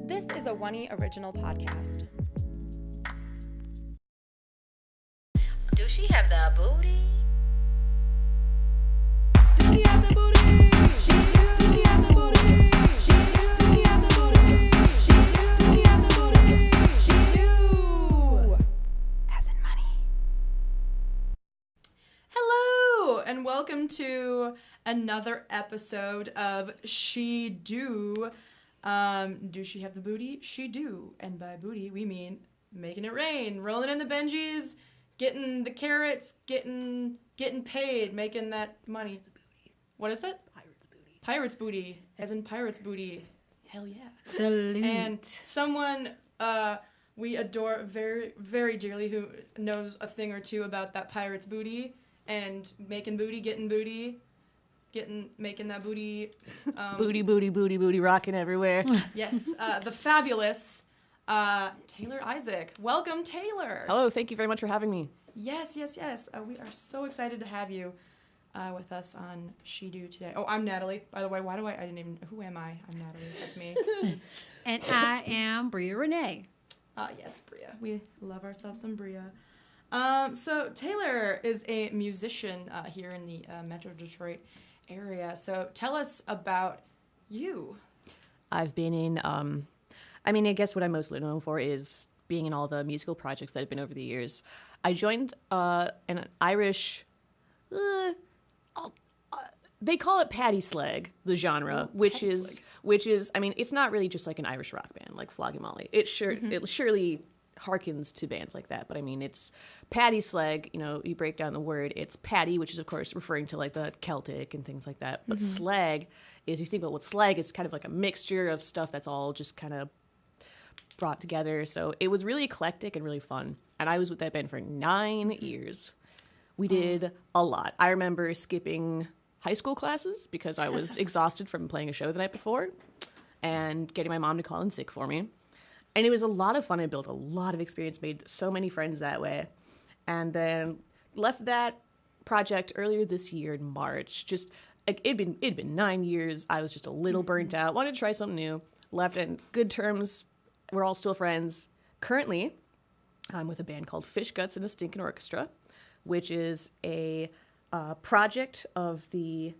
This is a Oney original podcast. Do she have the booty? Do she have the booty? She do. Do she have the booty? She do. Do she have the booty? She do. Do she have the booty? She do. As in money. Hello, and welcome to another episode of She Do. Do she have the booty? She do. And by booty, we mean making it rain, rolling in the Benjis, getting the carrots, getting paid, making that money. What is it? Pirate's booty. Pirate's booty, as in pirate's booty. Hell yeah. Salute. And someone we adore very, very dearly who knows a thing or two about that pirate's booty and making booty, getting booty, making that booty. Booty, rocking everywhere. Yes, the fabulous Taylor Izak. Welcome, Taylor. Hello, thank you very much for having me. Yes. We are so excited to have you with us on She Do today. Oh, I'm Natalie. By the way, who am I? I'm Natalie. That's me. And I am Bria Renee. Yes, Bria. We love ourselves some Bria. So Taylor is a musician here in the Metro Detroit area. So tell us about you. I've been in, I guess what I'm mostly known for is being in all the musical projects that I've been over the years. I joined an Irish, they call it Paddy slag, the genre, which is, it's not really just like an Irish rock band like Flogging Molly. It surely harkens to bands like that, but it's Paddy slag. You break down the word, it's Paddy, which is of course referring to like the Celtic and things like that, but slag is, you think about what slag is, kind of like a mixture of stuff that's all just kind of brought together. So it was really eclectic and really fun, and I was with that band for 9 years. We did a lot. I remember skipping high school classes because I was exhausted from playing a show the night before and getting my mom to call in sick for me. And it was a lot of fun. I built a lot of experience, made so many friends that way. And then left that project earlier this year in March. Just, like, it'd been 9 years. I was just a little burnt out. Wanted to try something new. Left in good terms. We're all still friends. Currently, I'm with a band called Gutzzz and a Stinkin Orchestra, which is a project of the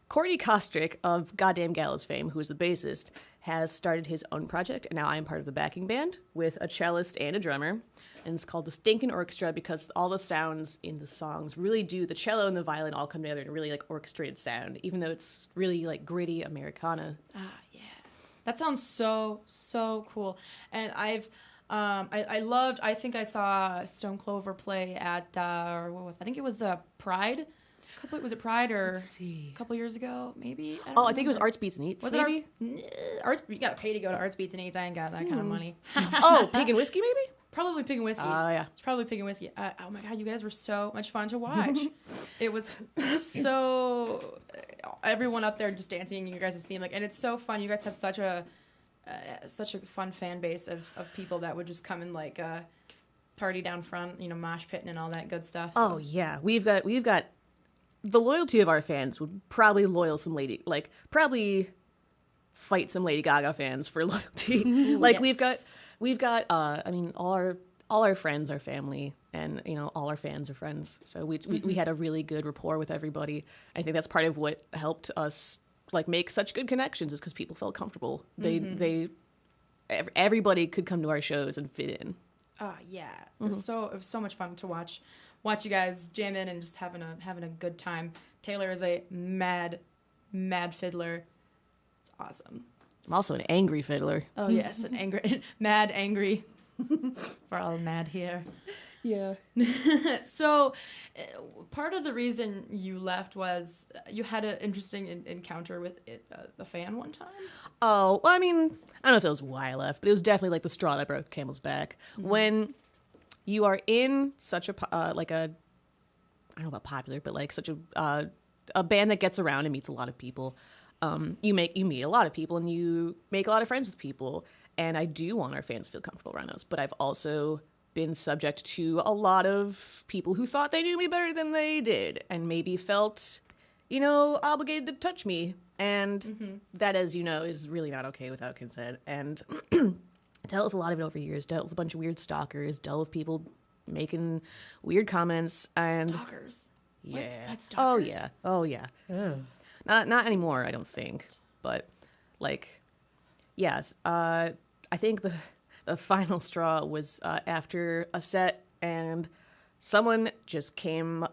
Courtney Kostrick of Goddamn Gallows fame, who is the bassist, has started his own project, and now I'm part of the backing band with a cellist and a drummer, and it's called the Stinkin Orchestra because all the sounds in the songs really do, the cello and the violin all come together in a really like orchestrated sound, even though it's really like gritty Americana. Yeah. That sounds so cool. And I think I saw Stone Clover play at, I think it was Pride. Was it Pride or a couple years ago, maybe? I think it was Arts Beats and Eats, maybe? Arts, you gotta pay to go to Arts Beats and Eats. I ain't got that kind of money. Oh, Pig and Whiskey, maybe? Probably Pig and Whiskey. Oh, yeah. It's probably Pig and Whiskey. Oh my God, you guys were so much fun to watch. It was so, everyone up there just dancing your guys' theme, and it's so fun. You guys have such a fun fan base of people that would just come and party down front, mosh pitting and all that good stuff. So. Oh yeah, we've got the loyalty of our fans would probably probably fight some Lady Gaga fans for loyalty. Yes. we've got all our friends are family, and all our fans are friends. So we had a really good rapport with everybody. I think that's part of what helped us make such good connections, is because people felt comfortable. Everybody could come to our shows and fit in. Oh yeah, it was so much fun to watch you guys jam in and just having a good time. Taylor is a mad fiddler. It's awesome. I'm also an angry fiddler. Oh yes, an angry. We're all mad here. Yeah. So, part of the reason you left was you had an interesting encounter with a fan one time? Oh, well, I don't know if it was why I left, but it was definitely the straw that broke the camel's back. Mm-hmm. When you are in such a, I don't know about popular, but such a band that gets around and meets a lot of people, you meet a lot of people and you make a lot of friends with people. And I do want our fans to feel comfortable around us, but I've also been subject to a lot of people who thought they knew me better than they did and maybe felt obligated to touch me. And that, as you know, is really not okay without consent. And dealt with a lot of it over years, dealt with a bunch of weird stalkers, dealt with people making weird comments. And Stalkers? Yeah. What stalkers? Oh, yeah. Not anymore, I don't think. But, yes. I think the final straw was after a set, and someone just came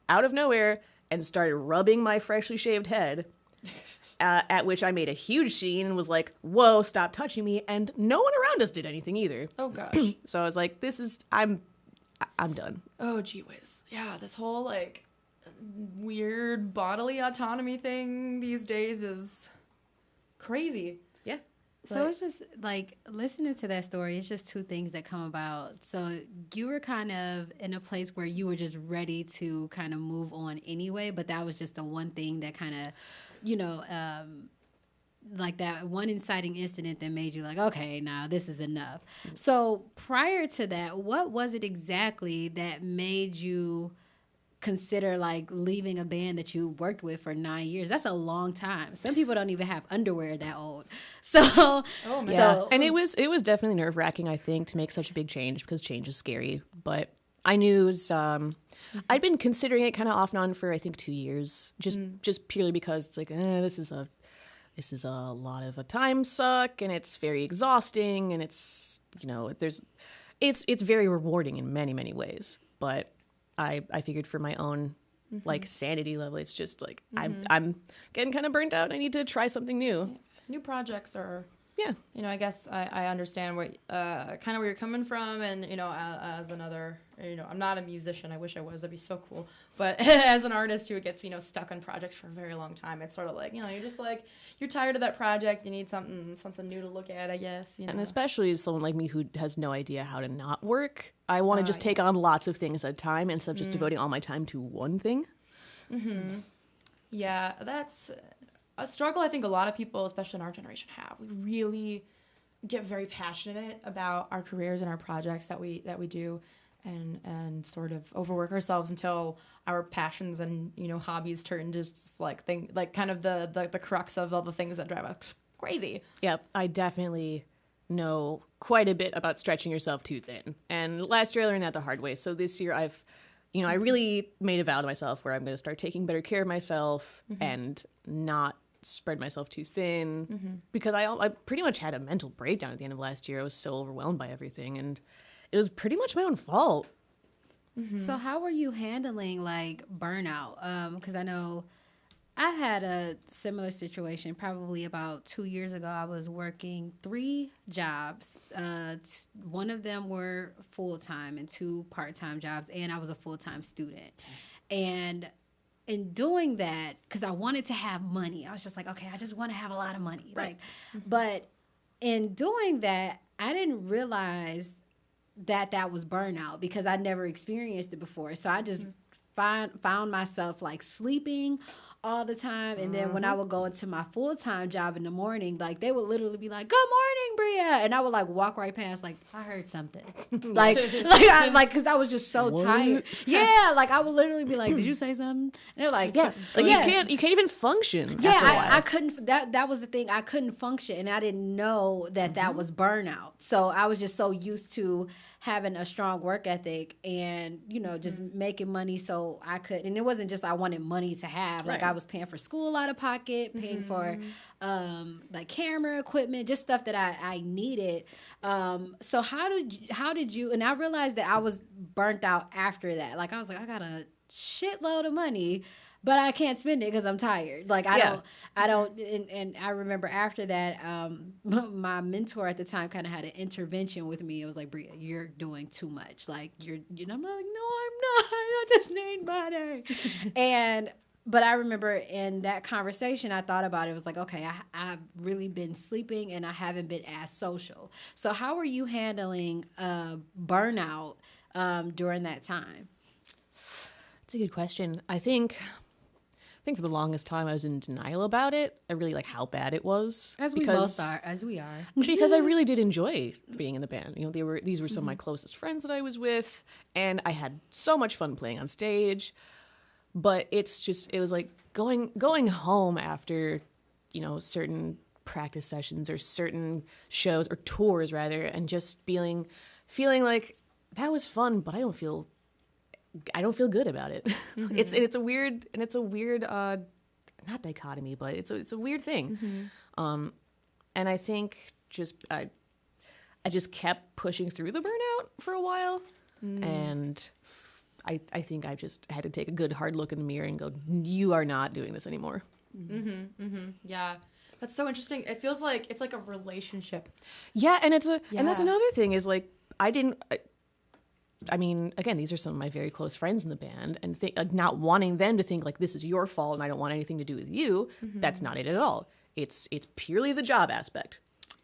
out of nowhere and started rubbing my freshly shaved head, at which I made a huge scene and was like, whoa, stop touching me, and no one around us did anything either. Oh, gosh. So I was like, I'm done. Oh, gee whiz. Yeah, this whole, weird bodily autonomy thing these days is crazy. Yeah. So it's just listening to that story, it's just two things that come about. So you were kind of in a place where you were just ready to kind of move on anyway, but that was just the one thing that kind of, that one inciting incident that made you like, okay, now this is enough. So prior to that, what was it exactly that made you consider leaving a band that you worked with for 9 years? That's a long time. Some people don't even have underwear that old. So, oh man. Yeah. And it was definitely nerve-wracking, I think, to make such a big change, because change is scary. But I knew it was, I'd been considering it kind of off and on for, I think, 2 years, just purely because it's this is a lot of a time suck, and it's very exhausting, and it's, it's very rewarding in many, many ways. But I figured for my own sanity level, it's just I'm getting kind of burnt out. I need to try something new. Yeah. New projects are, yeah. I guess I understand what kind of where you're coming from, and as another, I'm not a musician. I wish I was. That'd be so cool. But as an artist who gets stuck on projects for a very long time, it's sort of you're just you're tired of that project. You need something new to look at, I guess. And especially as someone like me who has no idea how to not work, I want to just take on lots of things at a time instead of just devoting all my time to one thing. Mm-hmm. Yeah, that's a struggle I think a lot of people, especially in our generation, have. We really get very passionate about our careers and our projects that we do, and sort of overwork ourselves until our passions and hobbies turn to just kind of the crux of all the things that drive us crazy. Yep, I definitely know quite a bit about stretching yourself too thin. And last year I learned that the hard way. So this year I really made a vow to myself where I'm going to start taking better care of myself and not spread myself too thin, because I pretty much had a mental breakdown at the end of last year. I was so overwhelmed by everything, and it was pretty much my own fault. So how were you handling burnout? Because I know I had a similar situation probably about 2 years ago. I was working 3 jobs. One of them were full-time and 2 part-time jobs, and I was a full-time student. And in doing that, because I wanted to have money, I was just okay, I just want to have a lot of money. Right. But in doing that, I didn't realize that was burnout, because I never experienced it before. So I just found myself sleeping all the time. And then when I would go into my full-time job in the morning, they would literally be like, "Good morning, Bria." And I would walk right past, I heard something. Cause I was just so tired. Yeah. I would literally be like, "Did you say something?" And they're like, "Yeah." You can't even function. Yeah. I couldn't, that was the thing. I couldn't function, and I didn't know that was burnout. So I was just so used to having a strong work ethic and, just making money so I could. And it wasn't just I wanted money to have. I was paying for school out of pocket, paying for camera equipment, just stuff that I needed. So how did you, and I realized that I was burnt out after that. I was I got a shitload of money, but I can't spend it because I'm tired. I don't, and I remember after that, my mentor at the time kind of had an intervention with me. It was Bria, you're doing too much. I'm no, I'm not. I just need money. But I remember in that conversation, I thought about it. It was okay, I've really been sleeping and I haven't been as social. So how are you handling burnout during that time? That's a good question. I think for the longest time I was in denial about it. I really how bad it was. As we are. Because I really did enjoy being in the band. These were some of my closest friends that I was with, and I had so much fun playing on stage. But it was going home after, certain practice sessions or certain shows or tours rather, and just feeling like that was fun, but I don't feel good about it. Mm-hmm. It's a weird not dichotomy, but it's a weird thing. Mm-hmm. And I think I just kept pushing through the burnout for a while, and I think I just had to take a good hard look in the mirror and go, you are not doing this anymore. Mm-hmm. Mm-hmm. Yeah. That's so interesting. It feels like it's like a relationship. Yeah, and and that's another thing is like I mean, again, these are some of my very close friends in the band, and not wanting them to think like this is your fault and I don't want anything to do with you. Mm-hmm. That's not it at all. It's purely the job aspect.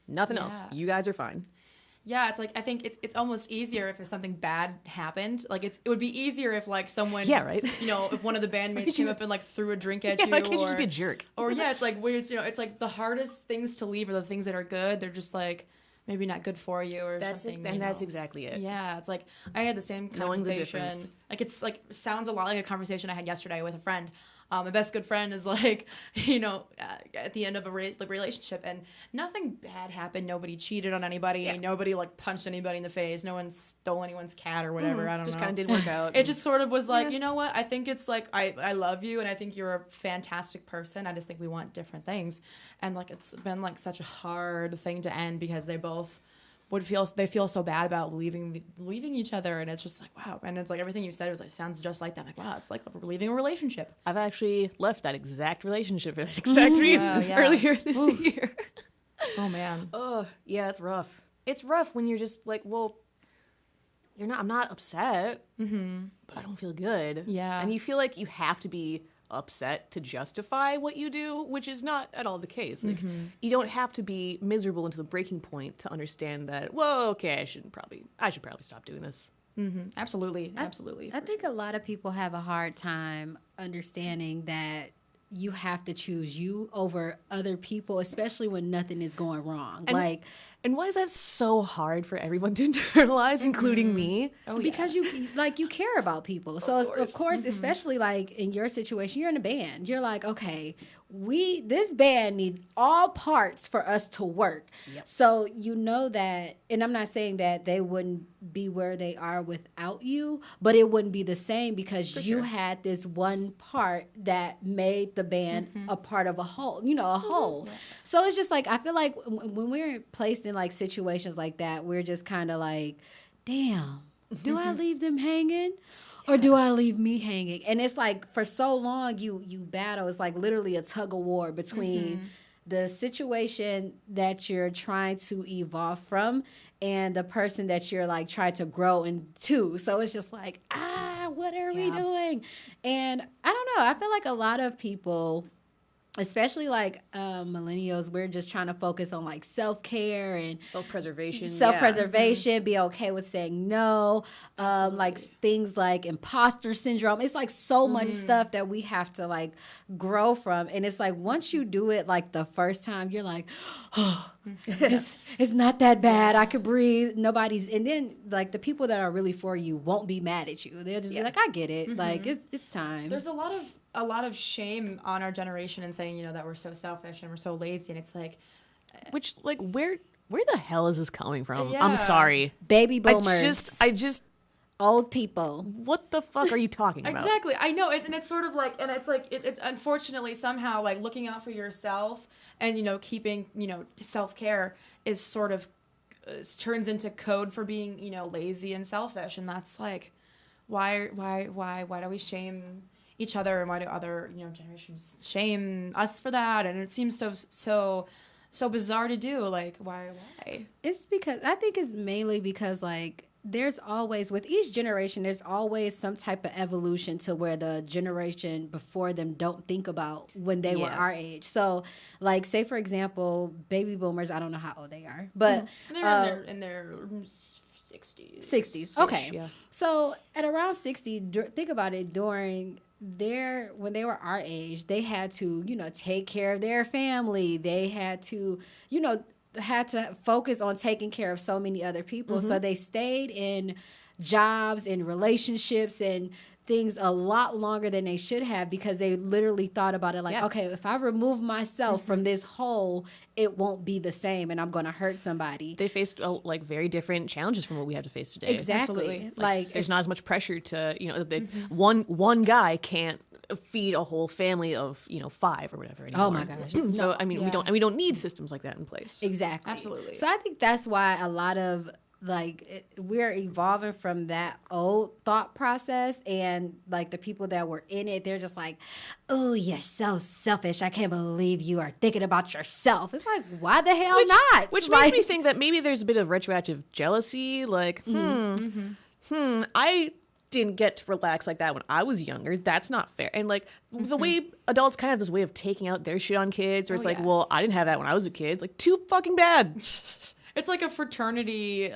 Nothing else. You guys are fine. Yeah, it's like I think it's almost easier if something bad happened. Like it would be easier if like someone, right. If one of the bandmates came up and like threw a drink at you, like can't you just be a jerk? Or it's like weird. It's like the hardest things to leave are the things that are good. They're just like maybe not good for you or something. And that's exactly it. Yeah, it's like I had the same conversation. Knowing the difference. Like it's like sounds a lot like a conversation I had yesterday with a friend. My best good friend is like, at the end of a relationship, and nothing bad happened. Nobody cheated on anybody. Yeah. Nobody like punched anybody in the face. No one stole anyone's cat or whatever. I don't know. Just kind of didn't work out. It just sort of was like, you know what? I think it's like I love you, and I think you're a fantastic person. I just think we want different things, and like it's been like such a hard thing to end because they both feel so bad about leaving each other, and it's just like wow. And it's like everything you said was like sounds just like that. Like wow, it's like we're leaving a relationship. I've actually left that exact relationship for that exact reason earlier this year. Oh man. Oh yeah, it's rough. It's rough when you're just like, well, I'm not upset, but I don't feel good. Yeah, and you feel like you have to be upset to justify what you do, which is not at all the case. Like you don't have to be miserable into the breaking point to understand that, whoa, okay, I should probably stop doing this. Mm-hmm. Absolutely. I think a lot of people have a hard time understanding that you have to choose you over other people, especially when nothing is going wrong. And why is that so hard for everyone to internalize, including me? Because you care about people. So of course, especially like in your situation, you're in a band. You're like, okay, this band needs all parts for us to work. Yep. So you know that, and I'm not saying that they wouldn't be where they are without you, but it wouldn't be the same because you had this one part that made the band a part of a whole, a whole. Yeah. So it's just like, I feel like when we're placed in like situations like that, we're just kind of like, damn, do I leave them hanging? Or do I leave me hanging? And it's like for so long you battle. It's like literally a tug of war between the situation that you're trying to evolve from and the person that you're like trying to grow into. So it's just like, what are we doing? And I don't know. I feel like a lot of people, especially like millennials, we're just trying to focus on like self-care and self-preservation, be okay with saying no, like things like imposter syndrome. It's like so much stuff that we have to like grow from. And it's like once you do it like the first time, you're like, oh, it's not that bad. I could breathe. And then like the people that are really for you won't be mad at you. They'll just be like, I get it. Like it's time. There's a lot of shame on our generation in saying, that we're so selfish and we're so lazy, and it's like, which like where the hell is this coming from? I'm sorry, baby boomers. I just old people. What the fuck are you talking about? Exactly, I know. It's sort of like, and it's like it's unfortunately somehow like looking out for yourself and keeping self-care is sort of turns into code for being lazy and selfish, and that's like why do we shame each other, and why do other generations shame us for that? And it seems so bizarre to do. Like why? It's because I think it's mainly because like there's always, with each generation, there's always some type of evolution to where the generation before them don't think about when they were our age. So like say for example, baby boomers, I don't know how old they are, but they're in their 60s. Okay. Yeah. So at around 60, think about it, when they were our age, they had to, take care of their family. They had to, focus on taking care of so many other people. So they stayed in jobs and relationships and things a lot longer than they should have because they literally thought about it like, okay, if I remove myself from this hole, it won't be the same and I'm going to hurt somebody. They faced like very different challenges from what we have to face today. Exactly. Absolutely. Like there's not as much pressure to, one guy can't feed a whole family of 5 or whatever anymore. Oh my gosh. So I mean we don't need systems like that in place. Exactly. Absolutely. So I think that's why a lot of we're evolving from that old thought process, and like the people that were in it, they're just like, oh, you're so selfish. I can't believe you are thinking about yourself. It's like, why the hell not? Which like, makes me think that maybe there's a bit of retroactive jealousy. Like, I didn't get to relax like that when I was younger. That's not fair. And like the way adults kind of have this way of taking out their shit on kids, where it's like, well, I didn't have that when I was a kid. It's like, too fucking bad. It's like a fraternity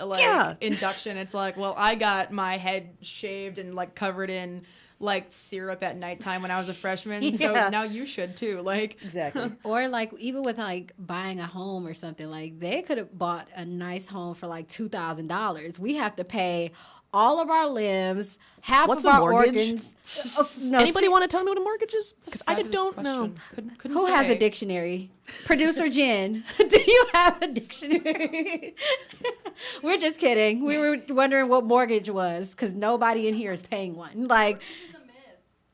induction. It's like, well, I got my head shaved and like covered in like syrup at nighttime when I was a freshman. So now you should too. Like Exactly. or like even with like buying a home or something, like they could have bought a nice home for like $2,000. We have to pay all of our limbs, half What's of a our mortgage? organs. No, Anybody want to tell me what a mortgage is? Because I don't know. Couldn't who has say. a dictionary? Producer Jen, do you have a dictionary? We're just kidding. We were wondering what mortgage was because nobody in here is paying one. Like,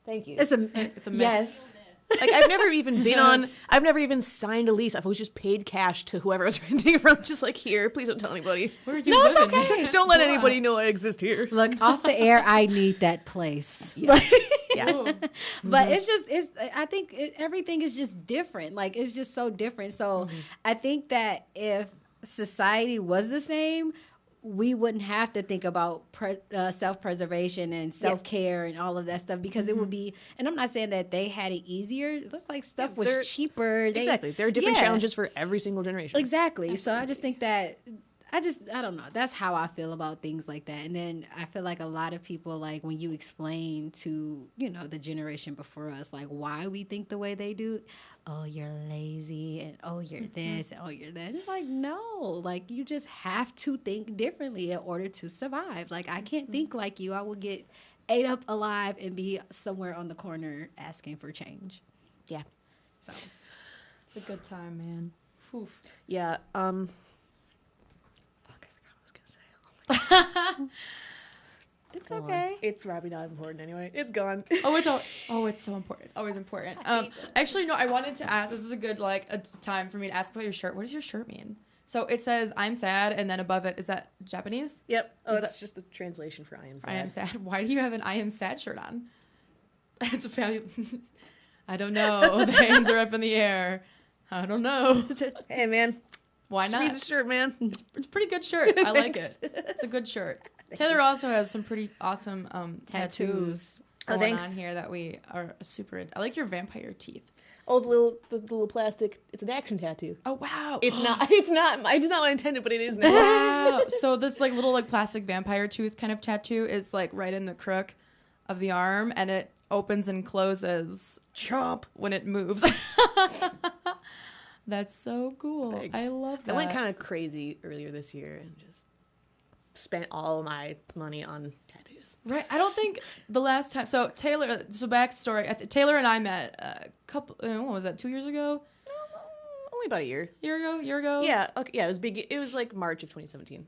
Thank you. it's a myth. yes. Like I've never even signed a lease. I've always just paid cash to whoever I was renting from. Just like, here, please don't tell anybody. Where are you No, it's living? okay. Don't let anybody know I exist here. Look, off the air, I need that place. Yeah. But I think everything is just different. Like, it's just so different. So I think that if society was the same, we wouldn't have to think about self-preservation and self-care and all of that stuff because it would be, and I'm not saying that they had it easier. It looks like stuff was cheaper. Exactly. There are different challenges for every single generation. Exactly. So I just think that I don't know. That's how I feel about things like that. And then I feel like a lot of people, like when you explain to, the generation before us, like why we think the way they do, oh, you're lazy and oh, you're this and oh, you're that. It's like, no, like you just have to think differently in order to survive. Like I can't think like you. I will get ate up alive and be somewhere on the corner asking for change. Yeah. So It's a good time, man. Oof. Yeah. Fuck, I forgot what I was gonna say. it's okay. It's probably not important anyway. It's gone. It's so important. It's always important. Actually, no, I wanted to ask. This is a good a time for me to ask about your shirt. What does your shirt mean? So it says "I'm sad," and then above it is that Japanese? Yep. Oh, Is that's just the translation for "I am sad." I am sad. Why do you have an "I am sad" shirt on? It's a family. I don't know. The hands are up in the air. I don't know. Hey, man. Why Just not? read the shirt, man. It's a pretty good shirt. I like it. It's a good shirt. Taylor also has some pretty awesome tattoos going on here that we are super into. I like your vampire teeth. Oh, the little plastic. It's an action tattoo. Oh wow! It's not. It's not. I just not what I intended, but it is now. Wow! So this little plastic vampire tooth kind of tattoo is right in the crook of the arm, and it opens and closes chomp when it moves. That's so cool. Thanks. I love that. I went kind of crazy earlier this year and just spent all my money on tattoos. Right. I don't think the last time. So Taylor. So backstory. Taylor and I met a couple. What was that? 2 years ago? Only about a year. Year ago. Yeah. Okay. Yeah. It was big. It was like March of 2017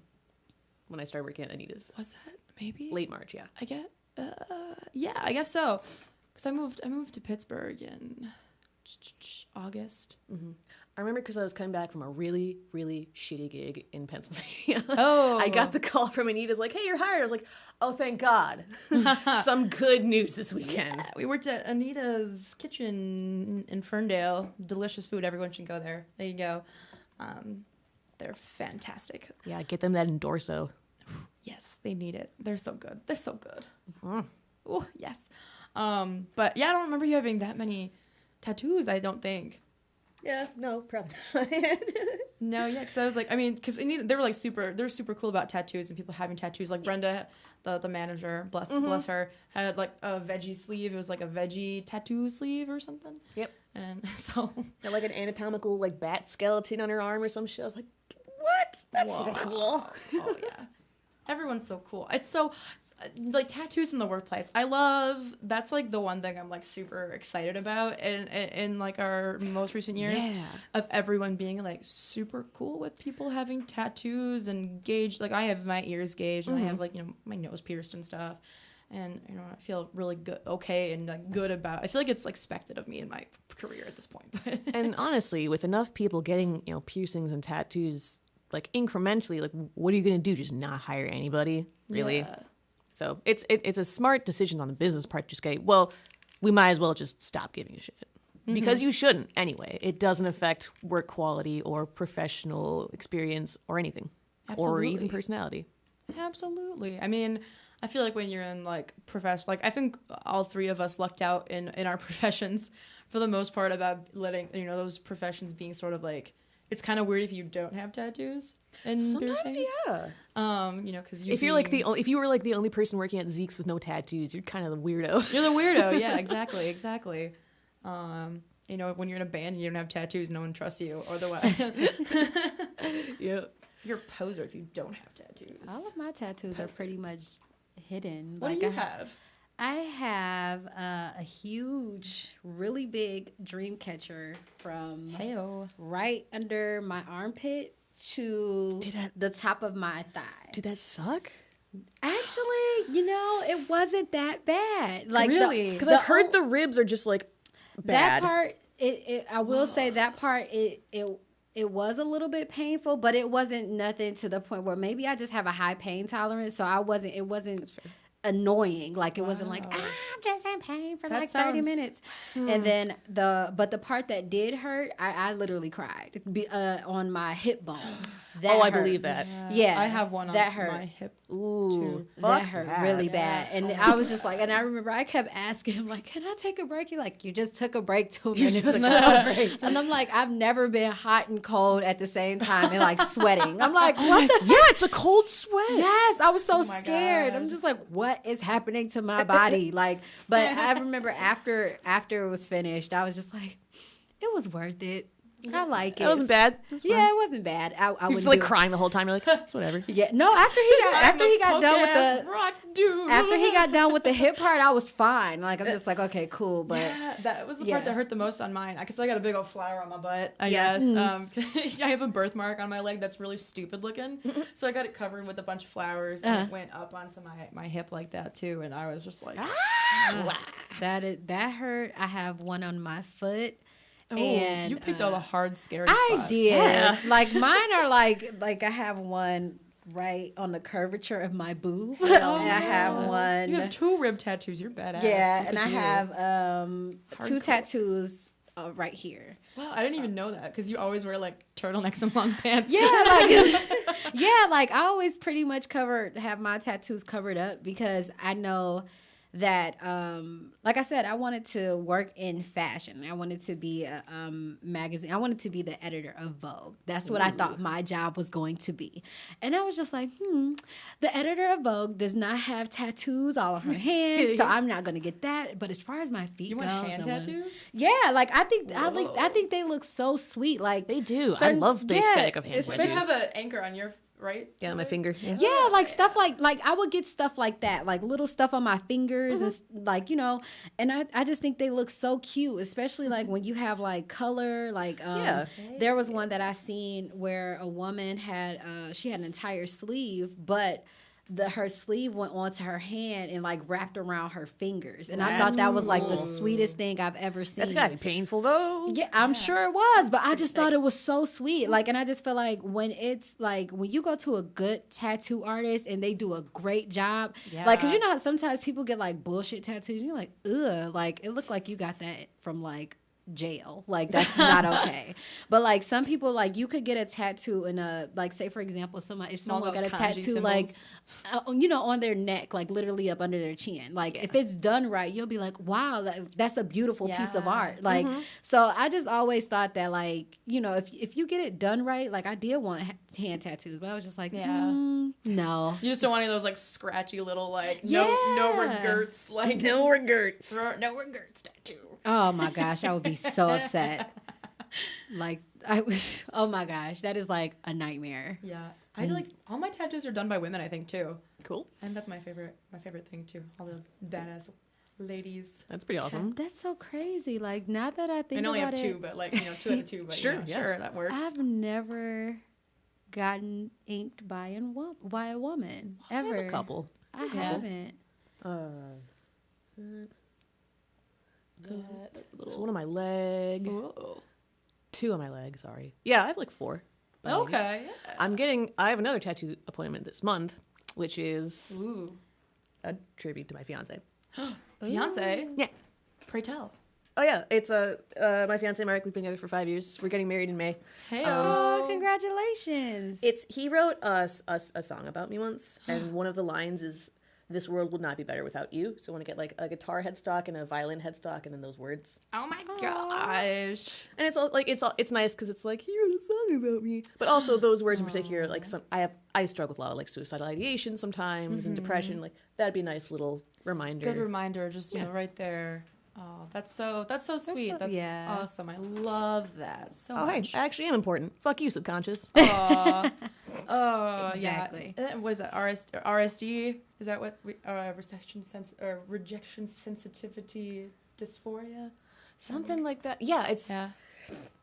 when I started working at Anita's. Was that maybe Late March? Yeah. I get. Yeah, I guess so. Because I moved to Pittsburgh in August. Mm-hmm. I remember because I was coming back from a really, really shitty gig in Pennsylvania. Oh. I got the call from Anita's like, hey, you're hired. I was like, oh, thank God. Some good news this weekend. Yeah, we worked at Anita's kitchen in Ferndale. Delicious food. Everyone should go there. There you go. They're fantastic. Yeah, get them that endorso. Yes, they need it. They're so good. They're so good. Oh, yes. But yeah, I don't remember you having that many tattoos, I don't think. Yeah, no, probably not. No, yeah, because I was because they were super cool about tattoos and people having tattoos. Like Brenda, the manager, bless her, had a veggie sleeve. It was a veggie tattoo sleeve or something. Yep. And so and an anatomical bat skeleton on her arm or some shit. I was like, what? That's so cool. Oh yeah. everyone's so cool. It's so, like, tattoos in the workplace. That's, like, the one thing I'm, like, super excited about in like, our most recent years of everyone being, like, super cool with people having tattoos and gauged. Like, I have my ears gauged, and I have, like, you know, my nose pierced and stuff. And, you know, I feel really good, okay, and like, good about. I feel like it's like, expected of me in my career at this point. And honestly, with enough people getting, you know, piercings and tattoos, like, incrementally, like, what are you gonna do? Just not hire anybody, really? Yeah. So it's a smart decision on the business part. Just go, well, we might as well just stop giving a shit because you shouldn't anyway. It doesn't affect work quality or professional experience or anything, or even personality. Absolutely. I mean, I feel like when you're in, like, profession, like, I think all three of us lucked out in our professions for the most part about letting, you know, those professions being sort of like, it's kind of weird if you don't have tattoos and Sometimes, yeah. you know, because if you were like the only person working at Zeke's with no tattoos, you're kind of the weirdo. You're the weirdo. Yeah, exactly. You know, when you're in a band and you don't have tattoos, no one trusts you, or the way. Yep. You're a poser if you don't have tattoos. All of my tattoos are pretty much hidden. What do you have? I have a huge, really big dream catcher from right under my armpit to the top of my thigh. Did that suck? Actually, you know, it wasn't that bad. Like, really? Because I've heard the ribs are just like bad. That part, I will say that part, it was a little bit painful, but it wasn't nothing to the point where maybe I just have a high pain tolerance, so it wasn't annoying. Like, it wasn't like, I'm just in pain for like 30 minutes. And then the part that did hurt, I literally cried on my hip bone. I believe that. Yeah. I have one on my hip. Ooh, too. That hurt really bad. And I was just like, and I remember I kept asking him, like, can I take a break? He like, you just took a break 2 minutes ago. And I'm like, I've never been hot and cold at the same time and like sweating. I'm like, what the Yeah, it's a cold sweat. Yes, I was so scared. God. I'm just like, what is happening to my body? Like, but I remember after it was finished, I was just like, it was worth it. I like it. It wasn't bad. Yeah, it wasn't bad. I You're just like crying the whole time. You're like, it's whatever. Yeah, no. After he got done with the rock dude. after he got done with the hip part, I was fine. Like, I'm just like, okay, cool. But yeah, that was the part that hurt the most on mine. Because I got a big old flower on my butt, I Yeah. guess. I have a birthmark on my leg that's really stupid looking. So I got it covered with a bunch of flowers and it went up onto my hip like that too. And I was just like, that hurt. I have one on my foot. oh, And you picked all the hard, scary I spots. did. Yeah. Like, mine are like I have one right on the curvature of my boob. Oh, and I have one. You have 2 rib tattoos. You're badass. Yeah, Look and at I you. have 2 Hardcore. tattoos right here. Wow, I didn't even know that because you always wear like turtlenecks and long pants. Yeah, like yeah, like I always pretty much have my tattoos covered up because I know that like I said, I wanted to work in fashion. I wanted to be a magazine. I wanted to be the editor of Vogue. That's what I thought my job was going to be. And I was just like, the editor of Vogue does not have tattoos all over her hands, so I'm not going to get that. But as far as my feet You go, want hand tattoos? yeah, like I think they look so sweet. Like They do. certain- I love the yeah, aesthetic of hand especially- You tattoos. have an anchor on your right. Yeah, my finger. Yeah. Yeah, like stuff like I would get stuff like that, like little stuff on my fingers and like, you know, and I just think they look so cute, especially like when you have like color, like there was one that I seen where a woman had she had an entire sleeve, but her sleeve went onto her hand and like wrapped around her fingers, and I thought that was like the sweetest thing I've ever seen. That's gotta be painful though. Yeah, I'm sure it was, but I just thought it was so sweet. Like, and I just feel like when you go to a good tattoo artist and they do a great job, like, cause you know how sometimes people get like bullshit tattoos, and you're like, ugh, like it looked like you got that from like jail. Like, that's not okay. But like some people, like you could get a tattoo in a, like, say for example, if someone got a tattoo like you know, on their neck, like literally up under their chin, like if it's done right, you'll be like, wow, that's a beautiful piece of art. Like, so I just always thought that, like, you know, if you get it done right, like I did want hand tattoos, but I was just like, no. You just don't want any of those like scratchy little like no regrets, like No regrets. no regrets tattoo. Oh my gosh, I would be so upset. Like, oh my gosh, that is like a nightmare. Yeah. I like all my tattoos are done by women, I think, too. Cool. And that's my favorite thing, too. All the badass ladies. That's pretty awesome. That's so crazy. Like, now that I think I only about have it, 2, but like, 2 out of 2. But Sure, sure, that works. I've never gotten inked by a woman ever. I have a couple. I haven't. There's one on my leg. Whoa. 2 on my leg, sorry. Yeah, I have like 4. Okay. Yeah. I have another tattoo appointment this month, which is Ooh. a tribute to my fiance. Fiance? Yeah. Pray tell. Oh yeah, it's my fiance Mark. We've been together for 5 years. We're getting married in May. Hey, Oh, congratulations. He wrote us a song about me once, and one of the lines is, "This world would not be better without you." So I want to get like a guitar headstock and a violin headstock, and then those words. Oh my gosh. And it's nice because it's like he wrote a song about me, but also those words in particular, like I struggle with a lot of like suicidal ideation sometimes and depression. Like that'd be a nice little reminder. Good reminder, just right there. Oh, that's so sweet. That's yeah. awesome. I love that so Oh, hey, much. I actually am important. Fuck you, subconscious. Oh, Exactly. yeah. What is that? RSD? Is that what rejection sensitivity dysphoria? Something like that. Yeah, it's Yeah.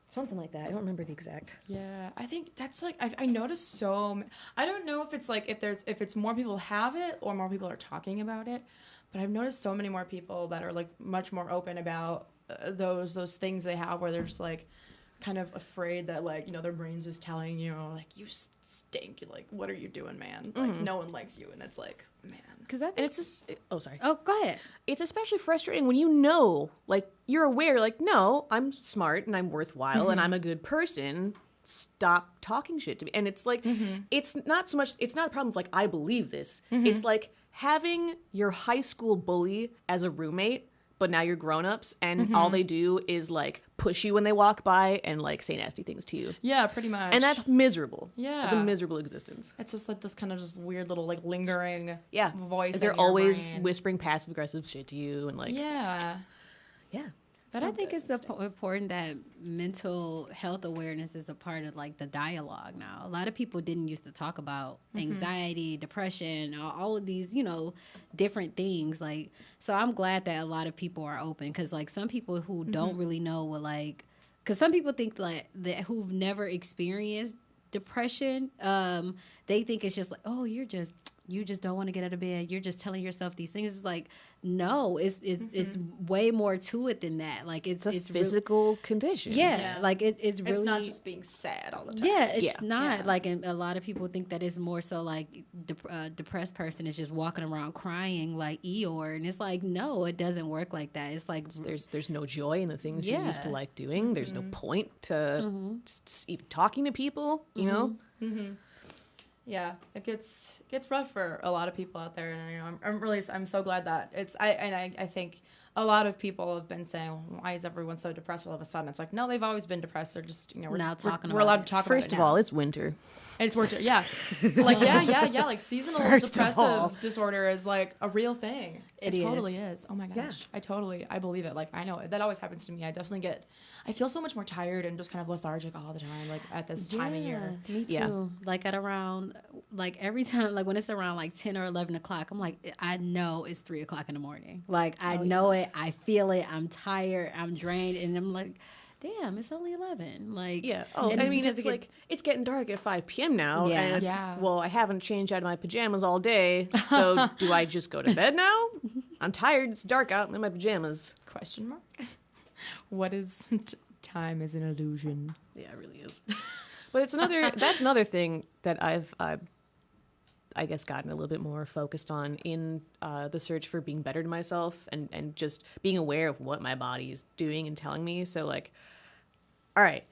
something like that. I don't remember the exact. Yeah, I think that's like I noticed I don't know if it's like if it's more people have it or more people are talking about it, but I've noticed so many more people that are like much more open about those things they have where they're just like kind of afraid that like their brain's just telling like you stink, like what are you doing, man? Like no one likes you, and it's like man. Because And it's just sorry. Oh, go ahead. It's especially frustrating when like you're aware, like, no, I'm smart and I'm worthwhile and I'm a good person. Stop talking shit to me. And it's like, it's not a problem of like, I believe this. It's like having your high school bully as a roommate, but now you're grown-ups and all they do is like push you when they walk by and like say nasty things to you. Yeah, pretty much. And that's miserable. Yeah. It's a miserable existence. It's just like this kind of just weird little like lingering Yeah. voice. Like, they're in your always brain. whispering passive-aggressive shit to you and like, Yeah. But I think good. it's important that mental health awareness is a part of like the dialogue now. A lot of people didn't used to talk about anxiety, depression, all of these, different things. Like, so I'm glad that a lot of people are open because like some people who don't really know what like, because some people think like that who've never experienced depression, they think it's just like, oh, you just don't want to get out of bed. You're just telling yourself these things. It's like, no, it's way more to it than that. Like it's a physical condition. Yeah, like it's really. It's not just being sad all the time. Yeah, it's not. Yeah. Like, and a lot of people think that it's more so like depressed person is just walking around crying like Eeyore, and it's like, no, it doesn't work like that. It's like There's no joy in the things you used to Yeah. like doing. There's no point to just even talking to people, you know? Yeah, it gets rough for a lot of people out there, and I'm so glad that I think a lot of people have been saying, why is everyone so depressed all of a sudden? It's like, no, they've always been depressed. They're just we're Now talking we're about allowed it. to talk First about it of now. all, it's winter. And it's worth it. Yeah, like like seasonal First of all. depressive disorder is like a real thing. It totally is. Oh my gosh, Yeah. I believe it. Like I know it. That always happens to me. I feel so much more tired and just kind of lethargic all the time. Like at this time of year. Me too. Yeah. Like at around, like every time, like when it's around like 10 or 11 o'clock, I'm like, I know it's 3 o'clock in the morning. Like I know it. I feel it. I'm tired. I'm drained. And I'm like, damn, it's only 11. Like, Yeah. Oh, and I mean, because it's it like, it's getting dark at 5 p.m. now. Yeah. And it's, Yeah. well, I haven't changed out of my pajamas all day. So do I just go to bed now? I'm tired. It's dark out. I'm in my pajamas. Question mark. What is time is an illusion? Yeah, it really is. But that's another thing that I've, I guess, gotten a little bit more focused on in the search for being better to myself and just being aware of what my body is doing and telling me. So, like, all right,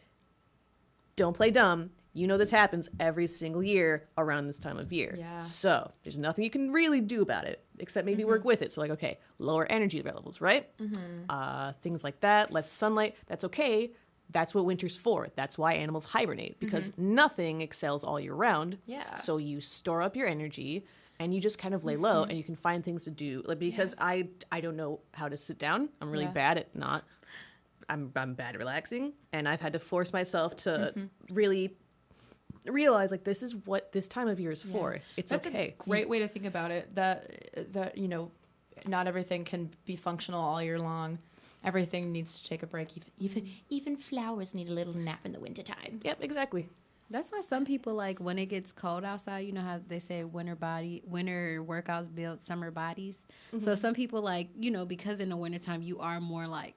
don't play dumb. You know this happens every single year around this time of year. Yeah. So there's nothing you can really do about it except maybe work with it. So, like, okay, lower energy levels, right? Things like that, less sunlight. That's okay. That's what winter's for. That's why animals hibernate, because nothing excels all year round. Yeah. So you store up your energy and you just kind of lay low and you can find things to do. Like, because I don't know how to sit down. I'm really Yeah. bad at not. I'm bad at relaxing, and I've had to force myself to really realize like this is what this time of year is for. It's That's okay. a great way to think about it. That you know, not everything can be functional all year long. Everything needs to take a break. Even flowers need a little nap in the wintertime. Yep, exactly. That's why some people, like, when it gets cold outside, you know how they say winter workouts build summer bodies. So some people, like, you know, because in the wintertime you are more like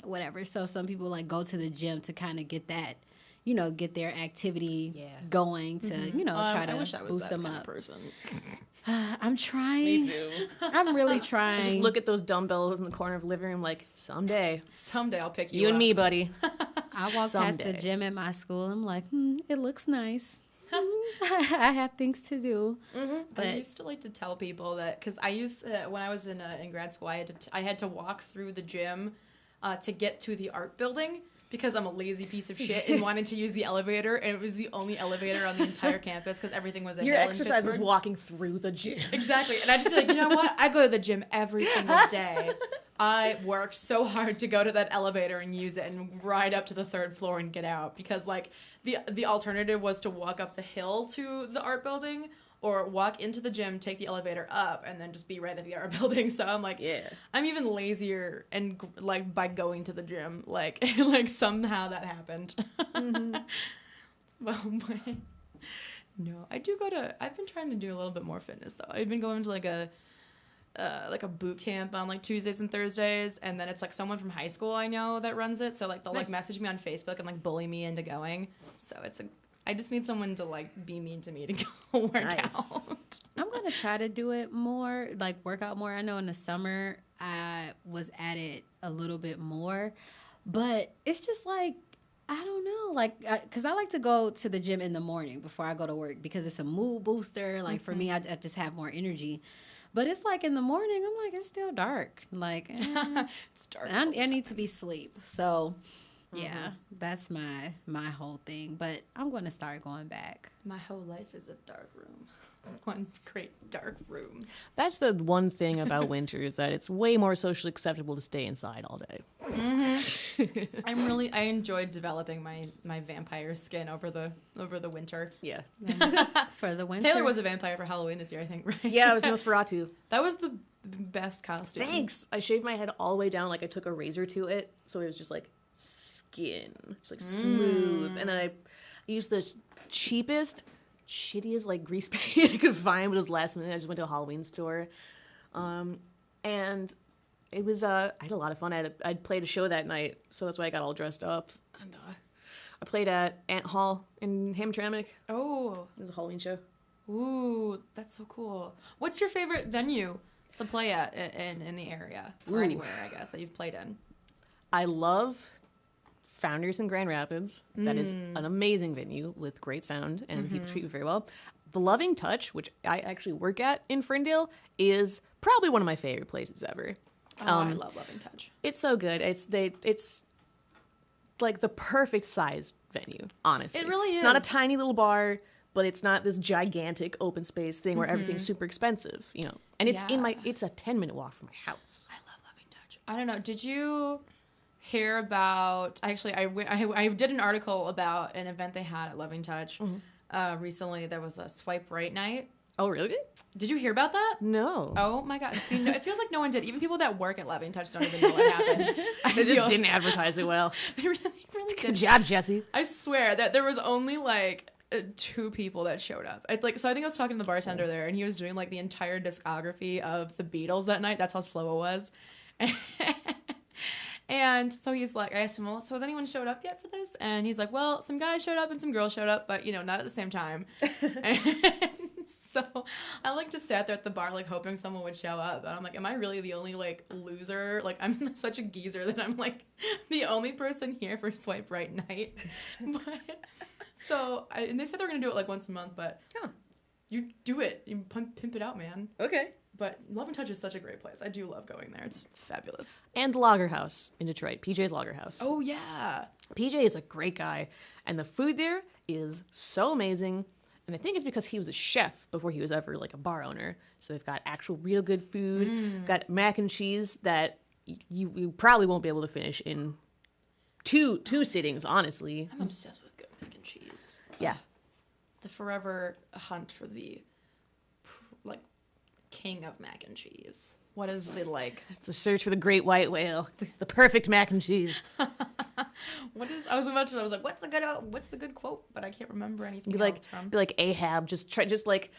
whatever. So some people like go to the gym to kind of get that, you know, get their activity going to, you know, try to I wish I was boost that them kind up. of person. I'm trying. Me too. I'm really trying. Just look at those dumbbells in the corner of the living room like, someday I'll pick you you up. and me, buddy. I walk past the Someday. gym at my school. I'm like, it looks nice. I have things to do. But I used to like to tell people that because I used to, when I was in grad school, I had to walk through the gym to get to the art building because I'm a lazy piece of shit and wanted to use the elevator, and it was the only elevator on the entire campus because everything was a Your hill in exercise is Pittsburgh. walking through the gym. Exactly. And I'd just be like, you know what? I go to the gym every single day. I work so hard to go to that elevator and use it and ride up to the third floor and get out because, like, the alternative was to walk up the hill to the art building or walk into the gym, take the elevator up, and then just be right at the art building. So I'm like, I'm even lazier and, like, by going to the gym. Like, like somehow that happened. Well, no, I do I've been trying to do a little bit more fitness, though. I've been going to, like a boot camp on like Tuesdays and Thursdays, and then it's like someone from high school I know that runs it, so like they'll like message me on Facebook and like bully me into going. So I just need someone to like be mean to me to go work out. I'm gonna try to do it more, like work out more. I know in the summer I was at it a little bit more, but it's just like I don't know, like because I like to go to the gym in the morning before I go to work because it's a mood booster. Like for me, I just have more energy. But it's like in the morning, I'm like, it's still dark. Like, It's dark. I need to be asleep. So, yeah, that's my whole thing. But I'm going to start going back. My whole life is a dark room. One great dark room. That's the one thing about winter is that it's way more socially acceptable to stay inside all day. I enjoyed developing my vampire skin over the winter. Yeah. For the winter. Taylor was a vampire for Halloween this year, I think, right? Yeah, it was Nosferatu. That was the best costume. Thanks. I shaved my head all the way down, like I took a razor to it, so it was just like skin, just like smooth. And then I used the cheapest, shittiest like grease paint I could find, but it was last minute. I just went to a Halloween store, and it was I had a lot of fun. I played a show that night, so that's why I got all dressed up. And I played at Ant Hall in Hamtramck. Oh, It was a Halloween show. ooh, that's so cool. What's your favorite venue to play at in the area or anywhere, I guess, that you've played in? I love Founders in Grand Rapids. That is an amazing venue with great sound, and people treat you very well. The Loving Touch, which I actually work at in Ferndale, is probably one of my favorite places ever. I love Loving Touch. It's so good. It's like the perfect size venue, honestly. It really It's not a is. tiny little bar, but it's not this gigantic open space thing where everything's super expensive, you know. And it's it's a 10-minute walk from my house. I love Loving Touch. I don't know. Did you hear about? Actually, I did an article about an event they had at Loving Touch recently. There was a swipe right night. Oh, really? Did you hear about that? No. Oh my god! See, no, it feels like no one did. Even people that work at Loving Touch don't even know what happened. They just didn't advertise it well. They really Good did. job, Jesse. I swear that there was only like 2 people that showed up. So I think I was talking to the bartender there, and he was doing like the entire discography of the Beatles that night. That's how slow it was. And so he's like, I asked him, well, so has anyone showed up yet for this? And he's like, well, some guys showed up and some girls showed up, but, you know, not at the same time. And so I, like, just sat there at the bar, like, hoping someone would show up. And I'm like, am I really the only, like, loser? Like, I'm such a geezer that I'm, like, the only person here for Swipe Right night. But, so, and they said they were going to do it, like, once a month, but you do it. You pimp it out, man. Okay. But Love and Touch is such a great place. I do love going there. It's fabulous. And Lager House in Detroit, PJs Lager House. Oh, yeah. PJ is a great guy, and the food there is so amazing. And I think it's because he was a chef before he was ever like a bar owner. So they've got actual real good food. Got mac and cheese that you probably won't be able to finish in two sittings, honestly. I'm obsessed with good mac and cheese. Yeah. The forever hunt for the like king of mac and cheese. What is the like? It's a search for the great white whale, the perfect mac and cheese. What is? I was like, what's the good quote? But I can't remember anything Be else from. like Ahab, just like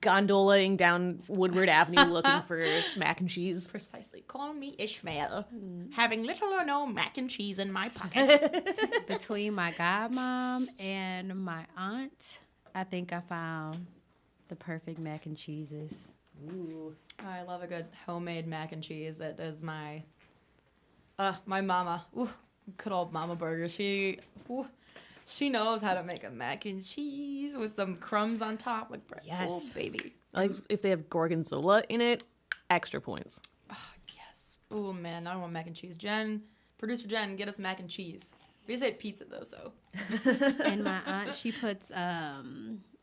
gondolaing down Woodward Avenue looking for mac and cheese. Precisely. Call me Ishmael, having little or no mac and cheese in my pocket. Between my godmom and my aunt, I think I found the perfect mac and cheeses. Ooh. I love a good homemade mac and cheese. It is my mama. Ooh, good old Mama Burger. She knows how to make a mac and cheese with some crumbs on top, like bread. Yes. Oh, baby. Like if they have gorgonzola in it, extra points. Oh, yes. Oh man, I want mac and cheese. Producer Jen, get us mac and cheese. We just ate pizza though, so. And my aunt, she puts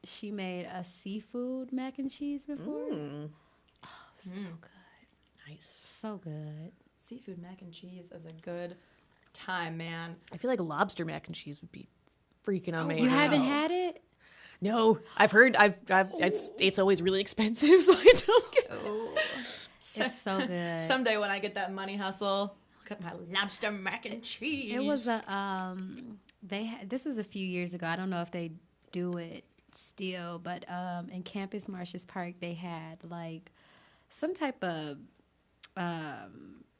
she made a seafood mac and cheese before. Oh, so good. Nice. So good. Seafood mac and cheese is a good time, man. I feel like lobster mac and cheese would be freaking amazing. You haven't had it? No, I've heard. It's always really expensive, so I don't get. Oh. It's so good. Someday when I get that money hustle, I'll get my lobster mac and cheese. It was a this was a few years ago. I don't know if they do it still, but in Campus Martius Park they had like some type of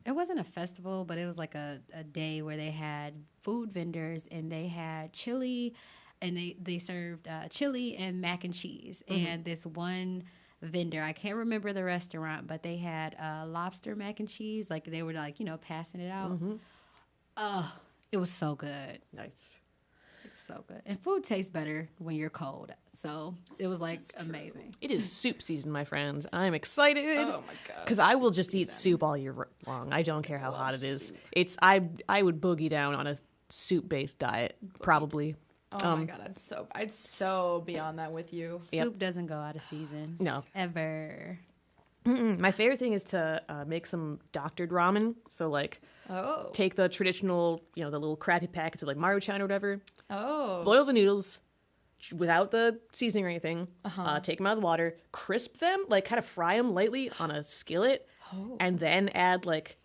it wasn't a festival, but it was like a day where they had food vendors and they had chili and they served chili and mac and cheese. And this one vendor, I can't remember the restaurant, but they had lobster mac and cheese. Like they were like, passing it out. Oh, it was so good. Nice. It's so good. And food tastes better when you're cold. So it was like amazing. It is soup season, my friends. I'm excited. Oh my god. Because I will just eat soup all year long. I don't care how hot it is. Soup. I would boogie down on a soup-based diet, probably. Oh my god, I'd so be on that with you. Soup doesn't go out of season. No. Ever. My favorite thing is to make some doctored ramen. So like, take the traditional, the little crappy packets of like Maruchan or whatever. Oh. Boil the noodles without the seasoning or anything. Take them out of the water, crisp them, like kind of fry them lightly on a skillet, and then add like,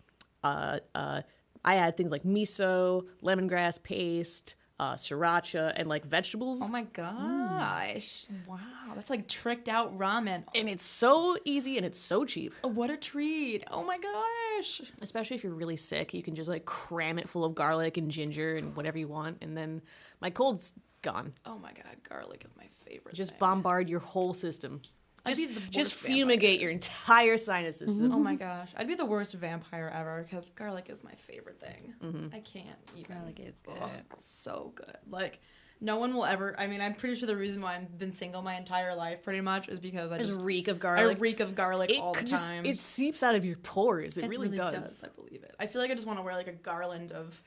I add things like miso, lemongrass paste, sriracha, and like vegetables. Oh my gosh. Wow. That's like tricked out ramen. And it's so easy and it's so cheap. What a treat. Oh my gosh. Especially if you're really sick, you can just like cram it full of garlic and ginger and whatever you want, and then my cold's gone. Oh my god, garlic is my favorite. Just thing. bombard your whole system. I'd be the Just worst fumigate your entire sinus system. Oh my gosh. I'd be the worst vampire ever because garlic is my favorite thing. I can't even. Garlic is good. Oh, so good. Like, no one will ever. I mean, I'm pretty sure the reason why I've been single my entire life pretty much is because I Just just reek of I garlic. reek of garlic all the time. It seeps out of your pores. It really does. I believe it. I feel like I just want to wear like a garland of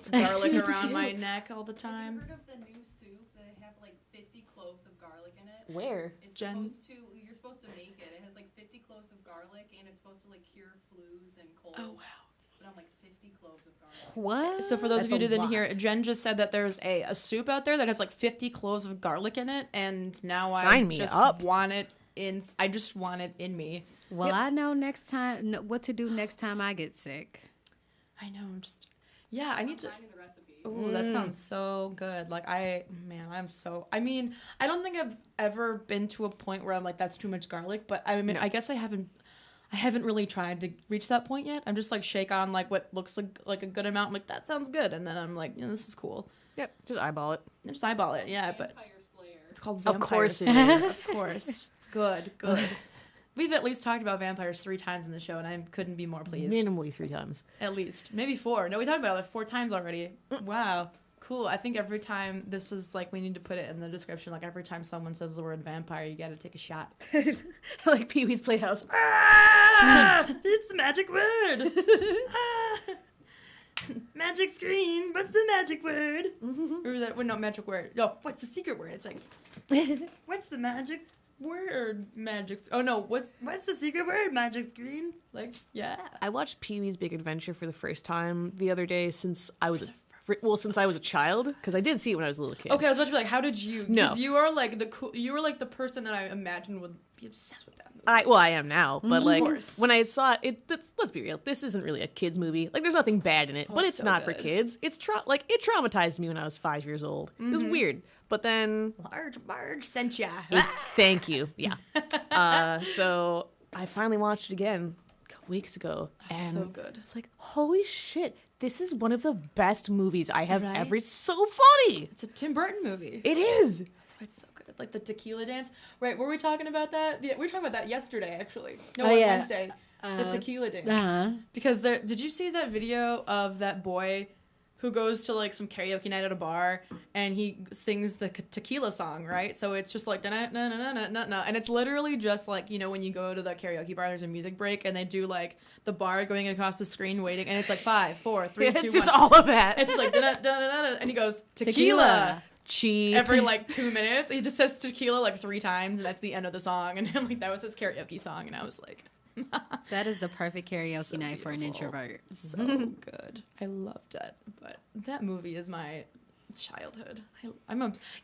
garlic around my neck all the time. Have you heard of the new soup that have like 50 cloves of garlic in it? Where? It's Jen? you're supposed to make it. It has like 50 cloves of garlic and it's supposed to like cure flus and colds. Oh wow. But I'm like 50 cloves of garlic. What? So for those That's of you a who didn't lot. hear, Jen just said that there's a soup out there that has like 50 cloves of garlic in it, and now Sign I me just up. want it in. I just want it in me. Well, I know next time what to do next time I get sick. I know. I'm just. Yeah, I need to. Finding the recipe. Oh, that sounds so good. Like I mean, I don't think I've ever been to a point where I'm like, that's too much garlic. But I mean, I guess I haven't really tried to reach that point yet. I'm just like shake on like what looks like a good amount. I'm like, that sounds good, and then I'm like, this is cool. Yep. Just eyeball it. Just eyeball it. Yeah, but Vampire Slayer. it's called Of Vampire course it Slayer. is. Of course. Good. We've at least talked about vampires 3 times in the show, and I couldn't be more pleased. Minimally 3 times. At least. Maybe 4. No, we talked about it like 4 times already. Wow. Cool. I think every time this is like, we need to put it in the description. Like every time someone says the word vampire, you got to take a shot. Like Pee-wee's Playhouse. Ah! It's the magic word. Ah! Magic screen. What's the magic word? Or that, well, no, magic word. No, what's the secret word? It's like, what's the magic word? Magic. Oh no, what's the secret word? Magic screen. Like, yeah. I watched Pee-wee's Big Adventure for the first time the other day since I was a since I was a child, because I did see it when I was a little kid. Okay, I was about to be like, how did you? No. Because you are like you were like the person that I imagined would be obsessed with that movie. I am now, but like course. when I saw it, let's be real, this isn't really a kids movie. Like there's nothing bad in it, but it's so not for good. kids. It's it traumatized me when I was 5 years old. It was weird, but then Marge sent ya. thank you, yeah. So I finally watched it again a couple weeks ago, and so good. it's like holy shit, this is one of the best movies I have Right? ever. So funny. It's a Tim Burton movie. It is. That's why it's so good. Like the Tequila dance. Right? Were we talking about that? Yeah, we were talking about that yesterday, actually. No, Oh, on yeah. Wednesday. The Tequila dance. Uh-huh. Because did you see that video of that boy who goes to like some karaoke night at a bar and he sings the Tequila song, right? So it's just like na na na na na na, and it's literally just like, you know, when you go to the karaoke bar, there's a music break and they do like the bar going across the screen waiting, and it's like 5, 4, 3, 2, 1. It's just all of that. It's just like da da da, and he goes Tequila. Cheap. Every like 2 minutes, he just says Tequila like 3 times, and that's the end of the song. And I'm like, that was his karaoke song, and I was like, That is the perfect karaoke So night for an beautiful. introvert. so good. I loved it, but that movie is my childhood.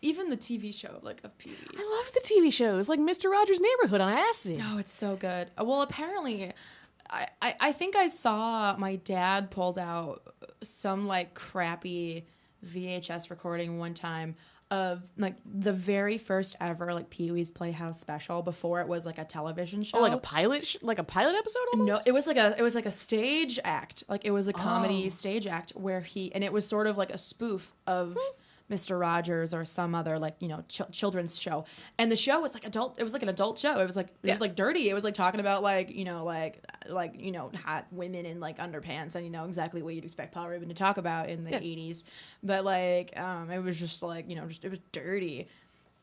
Even the TV show like of Pee Wee. I love the TV shows like Mr. Rogers' Neighborhood on acid. No, it's so good. Well, apparently, I think I saw my dad pulled out some like crappy VHS recording one time of like the very first ever like Pee Wee's Playhouse special before it was like a television show. Oh, like a pilot, like a pilot episode almost? No, it was like a stage act. Like it was a comedy stage act where and it was sort of like a spoof of Mr. Rogers or some other like, you know, children's show. And the show was like adult. It was like an adult show. It was like it was like dirty. It was like talking about like, you know, like you know, hot women in like underpants and, you know, exactly what you'd expect Paul Rubin to talk about in the 80s. But like it was just like, you know, it was dirty.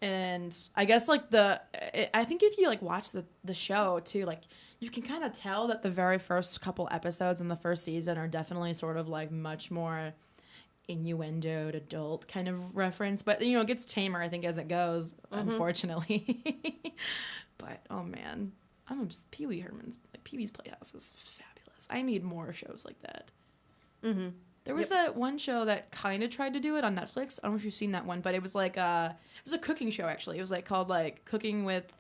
And I guess like I think if you like watch the show too, like you can kind of tell that the very first couple episodes in the first season are definitely sort of like much more innuendoed adult kind of reference, but you know, it gets tamer I think as it goes, unfortunately. But oh man, Pee Wee's Playhouse is fabulous. I need more shows like that. There was that one show that kind of tried to do it on Netflix. I don't know if you've seen that one, but it was like it was a cooking show actually. It was like called like Cooking with.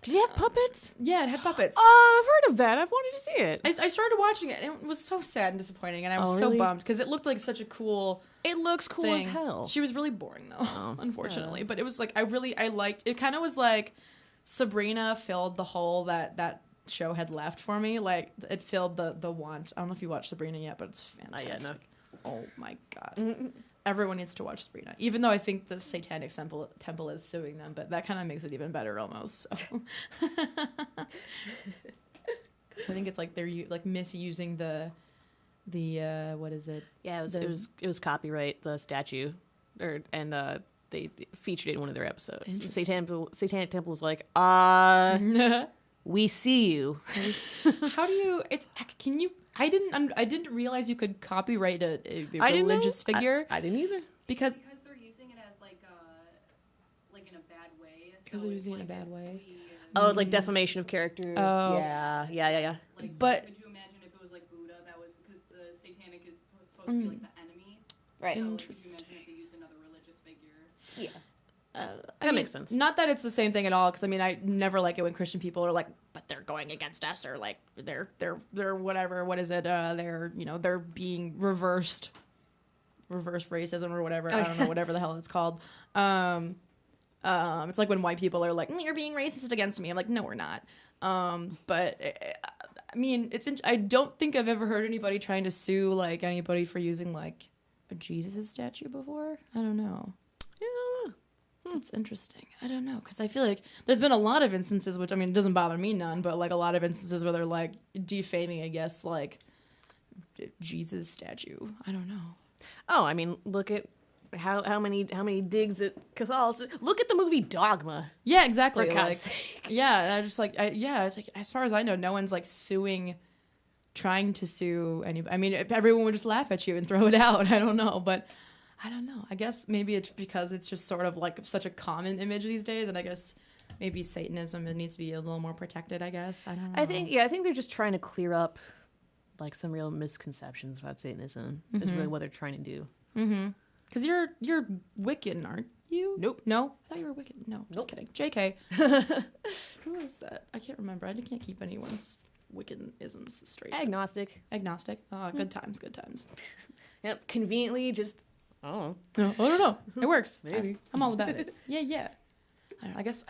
Did you have puppets? Yeah, it had puppets. I've heard of that. I've wanted to see it. I started watching it and it was so sad and disappointing, and I was Oh, so really? bummed because it looked like such a cool It looks cool thing. as hell. She was really boring though, unfortunately. But it was like I liked it. Kind of was like Sabrina filled the hole that show had left for me. Like it filled the want. I don't know if you watched Sabrina yet, but it's fantastic. yet, no. Oh my god. Everyone needs to watch Sabrina, even though I think the Satanic Temple is suing them, but that kind of makes it even better almost. So. I think it's like they're like misusing the what is it? Yeah, it was copyright the statue, and they featured it in one of their episodes. The Satanic Temple was like, we see you. How do you? I didn't realize you could copyright a I didn't know. religious figure I didn't either. because they're using it as like in a bad way. Because they're using it in a bad way. Oh, it's like defamation of character. Oh. Yeah. Like, But- could you imagine if it was like Buddha? That was because the satanic is supposed to be like the enemy. Right. So Interesting. could you imagine if they used another religious figure? Yeah. I mean, makes sense. Not that it's the same thing at all, because I mean, I never like it when Christian people are like, but they're going against us, or like they're whatever. What is it? They're being reverse racism or whatever. I don't know, whatever the hell it's called. It's like when white people are like, you're being racist against me. I'm like, no, we're not. But I mean, I don't think I've ever heard anybody trying to sue like anybody for using like a Jesus statue before. I don't know. That's interesting. I don't know, because I feel like there's been a lot of instances, which I mean, it doesn't bother me none, but like a lot of instances where they're like defaming, I guess, like Jesus statue. I don't know. Oh, I mean, look at how many digs at Catholicism. Look at the movie Dogma. Yeah, exactly. For Like, God's sake. yeah, I just like, it's like as far as I know, no one's like trying to sue anybody. I mean, everyone would just laugh at you and throw it out. I don't know, but. I don't know. I guess maybe it's because it's just sort of like such a common image these days, and I guess maybe Satanism needs to be a little more protected. I guess I don't know. I think they're just trying to clear up like some real misconceptions about Satanism is really what they're trying to do. Because you're Wiccan, aren't you? Nope. No? I thought you were Wiccan. No, just Nope. kidding. JK. Who is that? I can't remember. I can't keep anyone's Wiccan-isms straight. Agnostic. Agnostic. Oh, good times, good times. Yep. Conveniently, just No, I don't know. It works. Maybe. I'm all about it. Yeah. I don't know, I guess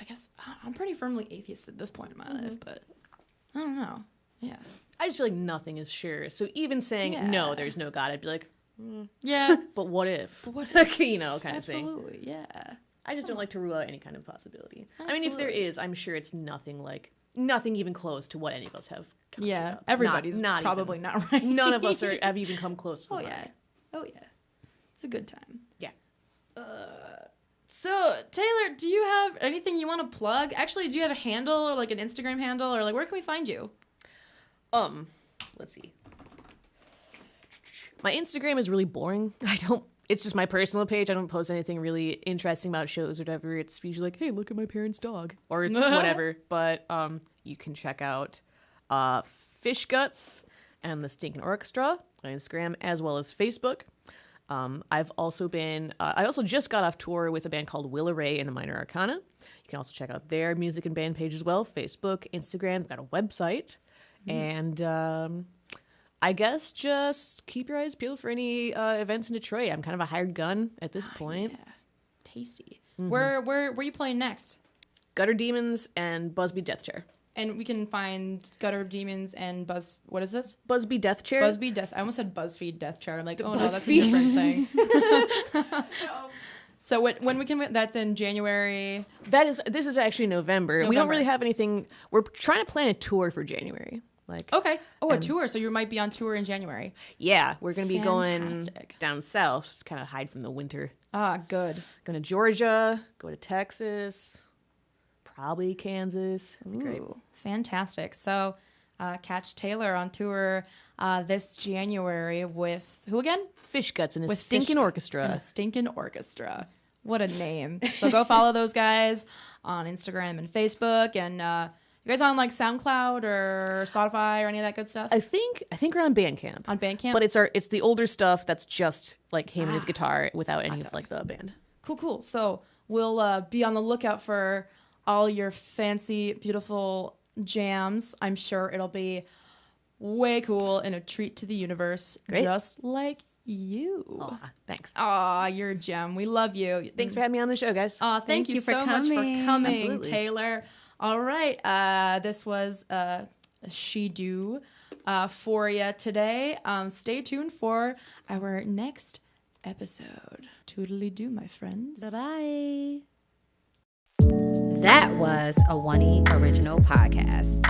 I'm pretty firmly atheist at this point in my life, but I don't know. Yeah. I just feel like nothing is sure. So even saying no, Yeah. there's no God, I'd be like, Yeah. but what if? what You know, kind of thing. Absolutely. Yeah. I just don't like to rule out any kind of possibility. I mean, if there Absolutely. is, I'm sure it's nothing even close to what any of us have. conjured Yeah. up. Everybody's not probably even. not right. None of us have even come close to Oh the yeah. mark. Oh yeah. It's a good time. Yeah. So Taylor, do you have anything you want to plug? Actually, do you have a handle or like an Instagram handle or like where can we find you? Let's see. My Instagram is really boring. It's just my personal page. I don't post anything really interesting about shows or whatever. It's usually like, hey, look at my parents' dog or whatever. But you can check out Fish Gutzzz and the Stinkin Orchestra on Instagram as well as Facebook. I've also been, I also just got off tour with a band called Willa Ray and the Minor Arcana. You can also check out their music and band page as well. Facebook, Instagram, we've got a website. And I guess just keep your eyes peeled for any events in Detroit. I'm kind of a hired gun at this point. Yeah. Tasty. Where are you playing next? Gutter Demons and Busby Death Chair. And we can find Gutter Demons and what is this? Busby Death Chair. Busby Death. I almost said BuzzFeed Death Chair. I'm like, oh no, that's a BuzzFeed. different thing. So when we can, that's in January. This is actually November. We don't November. really have anything. We're trying to plan a tour for January. Like, Okay. Oh, a tour. So you might be on tour in January. yeah, we're gonna be going Fantastic. down south, just kind of hide from the winter. Ah, good. Going to Georgia, go to Texas, probably Kansas. That'd be great. Ooh, fantastic. So catch Taylor on tour this January with who again? Fish Gutzzz and a With Stinkin Fish- Orchestra. And a Stinkin Orchestra. What a name. So go follow those guys on Instagram and Facebook. And you guys on like SoundCloud or Spotify or any of that good stuff? I think we're on Bandcamp. On Bandcamp? But it's the older stuff that's just like him and his guitar without any of like the band. Cool. So we'll be on the lookout for all your fancy, beautiful jams. I'm sure it'll be way cool and a treat to the universe. Great. Just like you. Aw, thanks. Aw, you're a gem. We love you. Thanks for having me on the show, guys. Thank you you for so much for coming. coming, Absolutely. Taylor. All right. This was She Do for you today. Stay tuned for our next episode. Toodly-doo, my friends. Bye-bye. That was a One E original podcast.